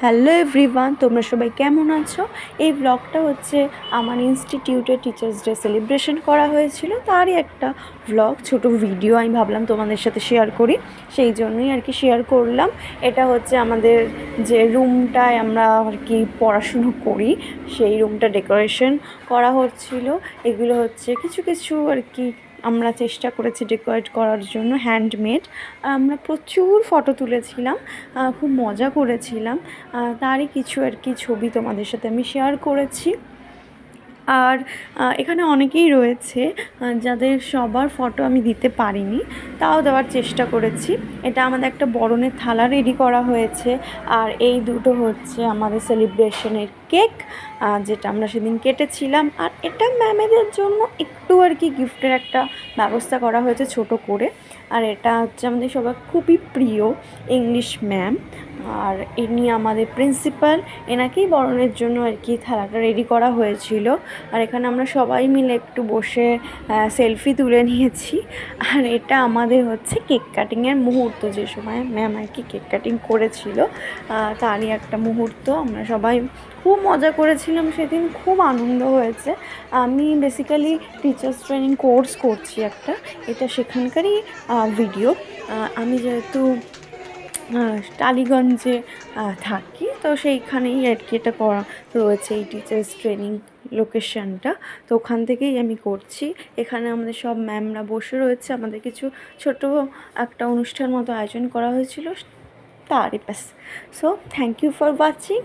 Hello everyone, তোমরা সবাই কেমন আছো? এই ব্লগটা হচ্ছে আমার ইনস্টিটিউটে টিচার্স ডে সেলিব্রেশন করা হয়েছিল, তারই একটা ব্লগ, ছোট ভিডিও আমি ভাবলাম তোমাদের সাথে শেয়ার করি, সেই জন্যই আর কি শেয়ার করলাম। এটা হচ্ছে আমাদের যে রুমটায় আমরা আর কি পড়াশুনো করি, সেই রুমটা ডেকোরেশন করা হচ্ছিল। এগুলো হচ্ছে কিছু কিছু আর কি আমরা চেষ্টা করেছি ডেকোরেট করার জন্য, হ্যান্ডমেড। আমরা প্রচুর ফটো তুলেছিলাম, খুব মজা করেছিলাম। তারই কিছু আর কি ছবি তোমাদের সাথে আমি শেয়ার করেছি। আর এখানে অনেকেই রয়েছে যাদের সবার ফটো আমি দিতে পারিনি, তাও দেওয়ার চেষ্টা করেছি। এটা আমাদের একটা বরণের থালা রেডি করা হয়েছে। আর এই দুটো হচ্ছে আমাদের সেলিব্রেশনের কেক, যেটা আমরা সেদিন কেটেছিলাম। আর এটা ম্যামেদের জন্য একটু আর কি গিফটের একটা ব্যবস্থা করা হয়েছে ছোট করে। আর এটা হচ্ছে আমাদের সবার খুবই প্রিয় ইংলিশ ম্যাম, আর ইনি আমাদের প্রিন্সিপাল। এনাকেই বরণের জন্য আর কি থালাটা রেডি করা হয়েছিল। আর এখানে আমরা সবাই মিলে একটু বসে সেলফি তুলে নিয়েছি। আর এটা আমাদের হচ্ছে কেক কাটিংয়ের মুহূর্ত, যে সময় ম্যাম আর কি কেক কাটিং করেছিল, তারই একটা মুহূর্ত। আমরা সবাই খুব মজা করেছিলাম সেদিন, খুব আনন্দ হয়েছে। আমি বেসিক্যালি টিচার্স ট্রেনিং কোর্স করছি একটা, এটা সেখানকারই ভিডিও। আমি যেহেতু টালিগঞ্জে থাকি, তো সেইখানেই আর কি এটা করা রয়েছে, এই টিচার্স ট্রেনিং লোকেশনটা। তো ওখান থেকেই আমি করছি। এখানে আমাদের সব ম্যামরা বসে রয়েছে, আমাদের কিছু ছোট একটা অনুষ্ঠান মতো আয়োজন করা হয়েছিল, তারই ব্যাস। So thank you for watching.